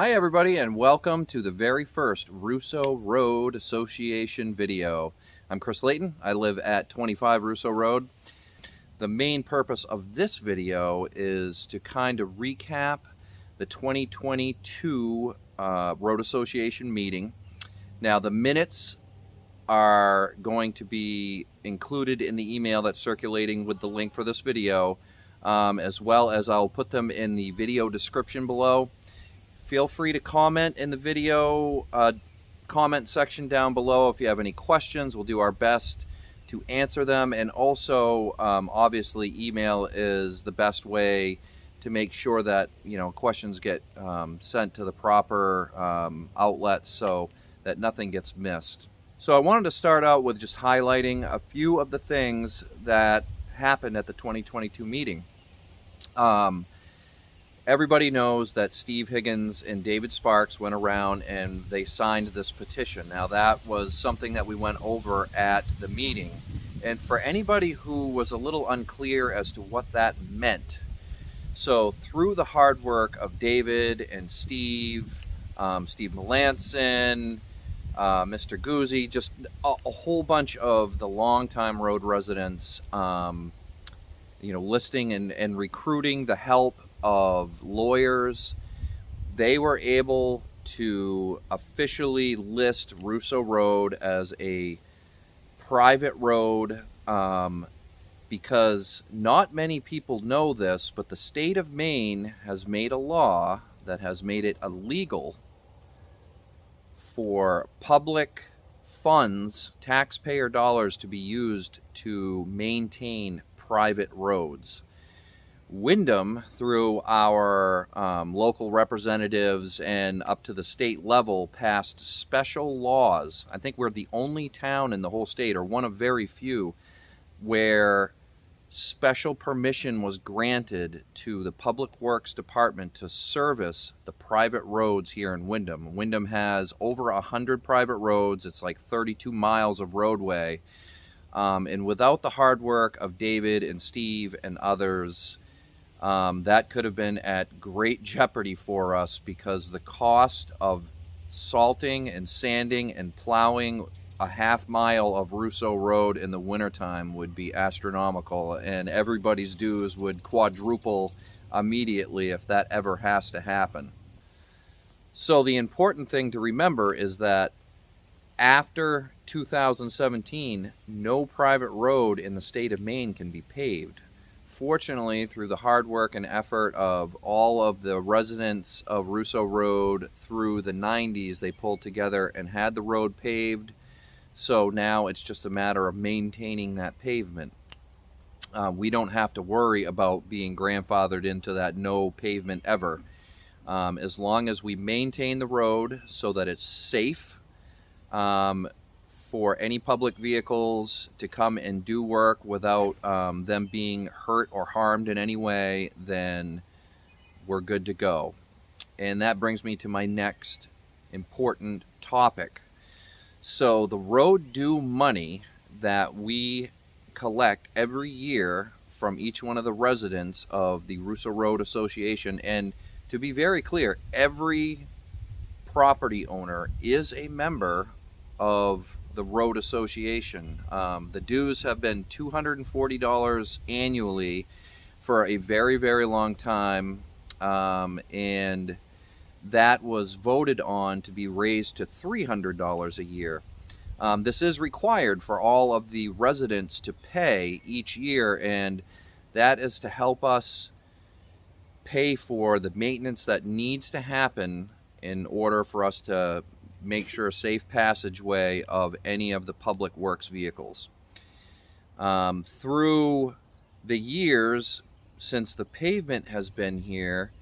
Hi everybody, and welcome to the very first Rousseau Road Association video. I'm Chris Layton. I live at 25 Rousseau Road. The main purpose of this video is to kind of recap the 2022 Road Association meeting. Now the minutes are going to be included in the email that's circulating with the link for this video, as well as I'll put them in the video description below. Feel free to comment in the video comment section down below if you have any questions. We'll do our best to answer them, and also obviously email is the best way to make sure that questions get sent to the proper outlets so that nothing gets missed. So I wanted to start out with just highlighting a few of the things that happened at the 2022 meeting. Everybody knows that Steve Higgins and David Sparks went around and they signed this petition. Now that was something that we went over at the meeting. And for anybody who was a little unclear as to what that meant, so through the hard work of David and Steve Melanson, Mr. Guzzi, just a whole bunch of the longtime road residents, listing and recruiting the help of lawyers, they were able to officially list Rousseau Road as a private road, because not many people know this, but the state of Maine has made a law that has made it illegal for public funds, taxpayer dollars, to be used to maintain private roads. Wyndham, through our local representatives and up to the state level, passed special laws. I think we're the only town in the whole state, or one of very few, where special permission was granted to the Public Works Department to service the private roads here in Wyndham. Wyndham has over 100 private roads. It's like 32 miles of roadway. And without the hard work of David and Steve and others, that could have been at great jeopardy for us, because the cost of salting and sanding and plowing a half mile of Rousseau Road in the wintertime would be astronomical, and everybody's dues would quadruple immediately if that ever has to happen. So the important thing to remember is that after 2017, no private road in the state of Maine can be paved. Fortunately, through the hard work and effort of all of the residents of Rousseau Road through the 90s, they pulled together and had the road paved. So now it's just a matter of maintaining that pavement. We don't have to worry about being grandfathered into that no pavement ever. As long as we maintain the road so that it's safe for any public vehicles to come and do work without them being hurt or harmed in any way, then we're good to go. And that brings me to my next important topic. So the road due money that we collect every year from each one of the residents of the Rousseau Road Association, and to be very clear, every property owner is a member of the Road Association. The dues have been $240 annually for a very, very long time, and that was voted on to be raised to $300 a year. This is required for all of the residents to pay each year, and that is to help us pay for the maintenance that needs to happen in order for us to make sure a safe passageway of any of the public works vehicles. Through the years since the pavement has been here,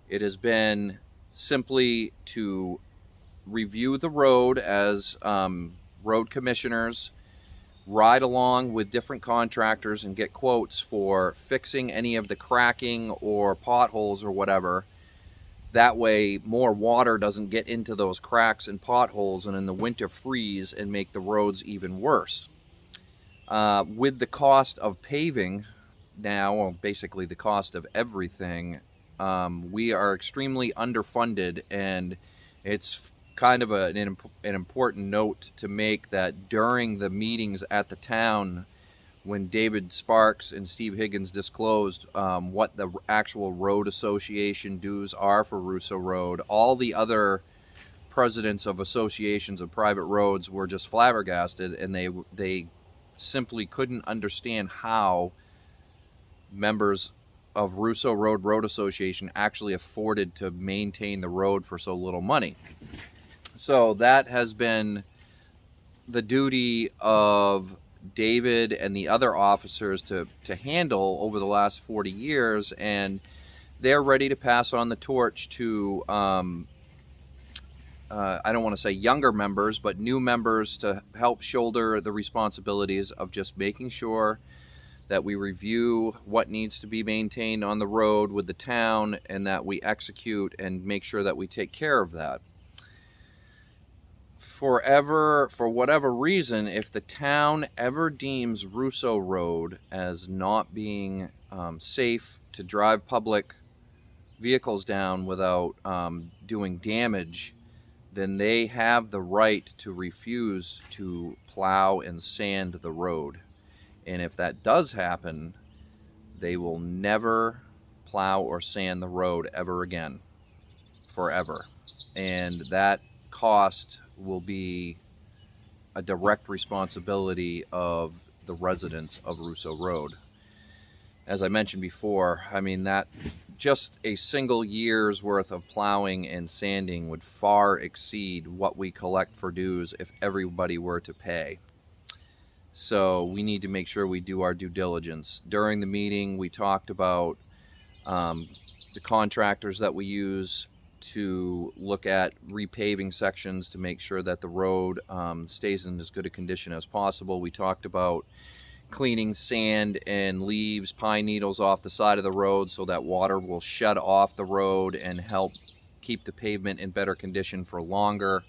it has been simply to review the road as road commissioners, ride along with different contractors and get quotes for fixing any of the cracking or potholes or whatever. That way more water doesn't get into those cracks and potholes and in the winter freeze and make the roads even worse. With the cost of paving now, well, basically the cost of everything, We are extremely underfunded, and it's kind of an important note to make that during the meetings at the town, when David Sparks and Steve Higgins disclosed what the actual road association dues are for Rousseau Road, all the other presidents of associations of private roads were just flabbergasted, and they simply couldn't understand how members of Rousseau Road Association actually afforded to maintain the road for so little money. So that has been the duty of David and the other officers to handle over the last 40 years, and they're ready to pass on the torch to I don't want to say younger members, but new members, to help shoulder the responsibilities of just making sure that we review what needs to be maintained on the road with the town, and that we execute and make sure that we take care of that. For whatever reason, if the town ever deems Rousseau Road as not being safe to drive public vehicles down without doing damage, then they have the right to refuse to plow and sand the road. And if that does happen, they will never plow or sand the road ever again, forever. And that cost will be a direct responsibility of the residents of Rousseau Road. As I mentioned before, I mean, that just a single year's worth of plowing and sanding would far exceed what we collect for dues if everybody were to pay. So we need to make sure we do our due diligence. During the meeting, we talked about the contractors that we use to look at repaving sections to make sure that the road stays in as good a condition as possible. We talked about cleaning sand and leaves, pine needles off the side of the road so that water will shed off the road and help keep the pavement in better condition for longer.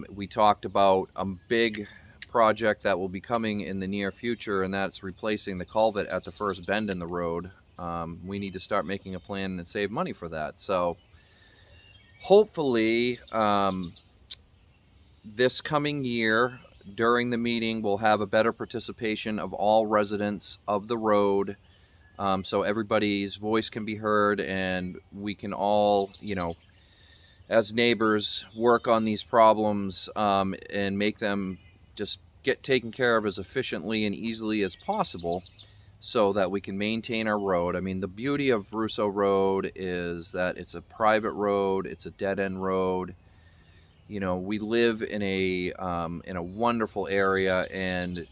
We talked about a big project that will be coming in the near future, and that's replacing the culvert at the first bend in the road. We need to start making a plan and save money for that. So hopefully this coming year, during the meeting, we'll have a better participation of all residents of the road, so everybody's voice can be heard, and we can all, you know, as neighbors, work on these problems and make them just get taken care of as efficiently and easily as possible, so that we can maintain our road. I mean, the beauty of Rousseau Road is that it's a private road, it's a dead-end road. You know, we live in a wonderful area, and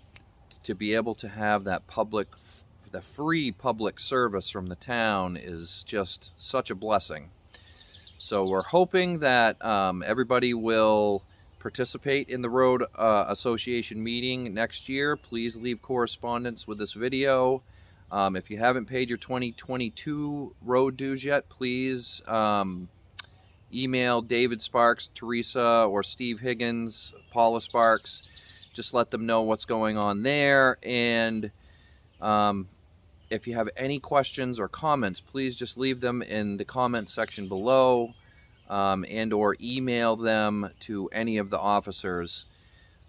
to be able to have that the free public service from the town is just such a blessing. So we're hoping that everybody will participate in the Road Association meeting next year. Please leave correspondence with this video. If you haven't paid your 2022 road dues yet, please email David Sparks, Teresa, or Steve Higgins, Paula Sparks. Just let them know what's going on there. And if you have any questions or comments, please just leave them in the comment section below, and or email them to any of the officers.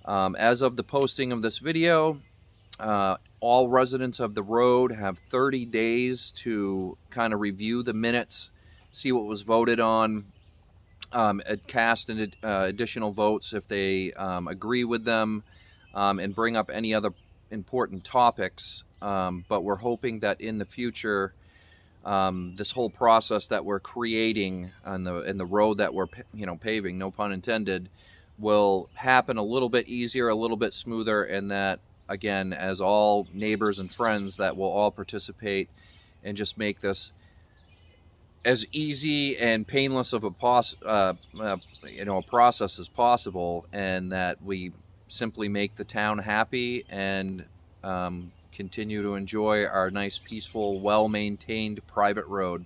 As of the posting of this video, all residents of the road have 30 days to kind of review the minutes, see what was voted on, cast additional votes if they agree with them, and bring up any other important topics. But we're hoping that in the future, this whole process that we're creating on the road that we're paving, no pun intended, will happen a little bit easier, a little bit smoother, and that, again, as all neighbors and friends, that will all participate and just make this as easy and painless of a process as possible, and that we simply make the town happy and continue to enjoy our nice, peaceful, well-maintained private road.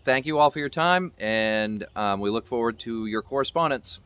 Thank you all for your time, and we look forward to your correspondence.